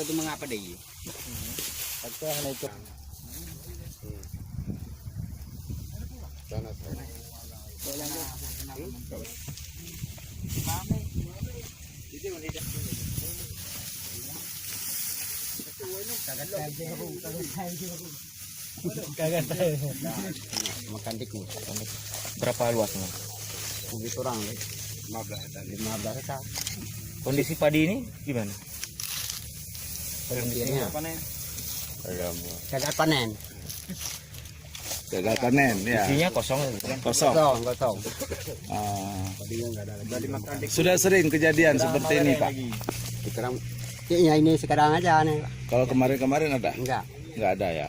itu mengapa deh? Aku hanya ikut. Makan tikus. Berapa luasnya? Begitu orang 15 hektar. Kondisi padi ini gimana? Kondisinya panen. gagal panen. Gagal panen ya. Isinya kosong. Kosong. Kosong. Ah. Padinya enggak ada lagi. Sudah sering kejadian seperti ini, Pak. Sekarang ya ini sekarang aja nih. Kalau kemarin-kemarin ada? Enggak. Nggak ada ya.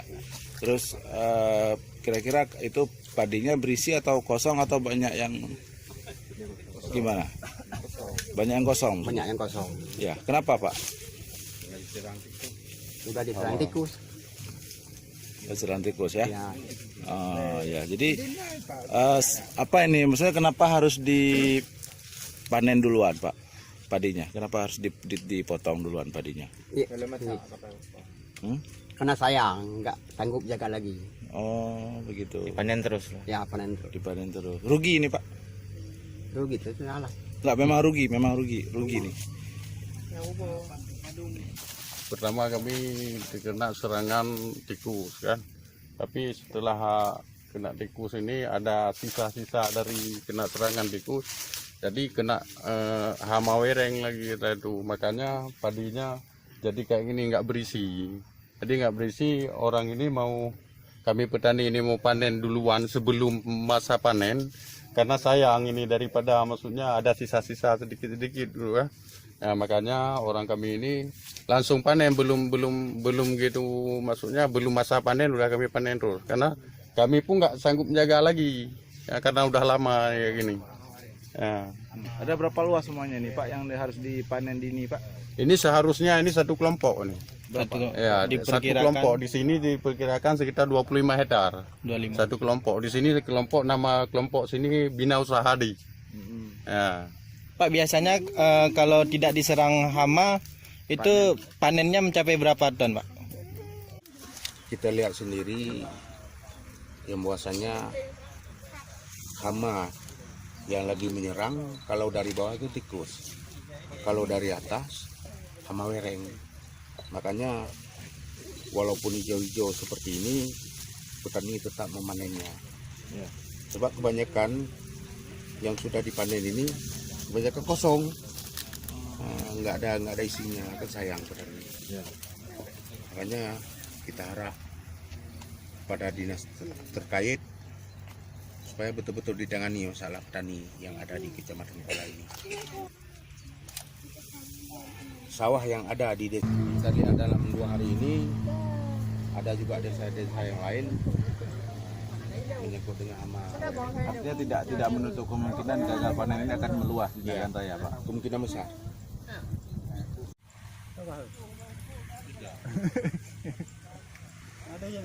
Terus kira-kira itu padinya berisi atau kosong atau banyak yang gimana? Banyak yang kosong. Banyak yang kosong. Ya, kenapa Pak? Udah diserang tikus. Serang tikus ya. Ya. Oh ya, jadi apa ini? Maksudnya kenapa harus dipanen duluan Pak padinya? Kenapa harus dipotong duluan padinya? Iya. Karena sayang, nggak sanggup jaga lagi. Oh begitu. Panen terus. Ya panen terus. Dipanen terus. Rugi ini Pak? Rugi itu salah. Enggak, memang rugi nih. Pertama kami terkena serangan tikus kan, tapi setelah kena tikus ini ada sisa-sisa dari kena serangan tikus, jadi kena hama wereng lagi kita itu, makanya padinya jadi kayak gini, nggak berisi. Jadi nggak berisi, orang ini kami petani ini mau panen duluan sebelum masa panen, karena sayang ini daripada maksudnya ada sisa-sisa sedikit-sedikit dulu ya. Nah, makanya orang kami ini langsung panen belum gitu, maksudnya belum masa panen udah kami panen terus, karena kami pun nggak sanggup menjaga lagi ya, karena udah lama ya gini. Ya. Ada berapa luas semuanya nih Pak yang harus dipanen dini Pak? Ini seharusnya ini satu kelompok nih. Ya, satu kelompok di sini diperkirakan sekitar 25 hektar. 25. Satu kelompok di sini, nama kelompok sini Bina Usaha Hadi. Ya. Pak, biasanya kalau tidak diserang hama itu panennya mencapai berapa ton, Pak? Kita lihat sendiri yang bahwasanya hama yang lagi menyerang, kalau dari bawah itu tikus, kalau dari atas hama wereng. Makanya walaupun hijau-hijau seperti ini, petani tetap memanennya. Ya. Sebab kebanyakan yang sudah dipanen ini kebanyakan kosong, nggak ada isinya, kan sayang petani. Ya. Makanya kita harap pada dinas terkait supaya betul-betul ditangani masalah petani yang ada di Kecamatan Kola ini. Sawah yang ada di desa, kita lihat dalam 2 hari ini ada juga desa-desa yang lain menyangkut dengan hama. Artinya tidak menutup kemungkinan gagal panen ini akan meluas di Jalan Raya Pak. Kemungkinan besar. Ada ya.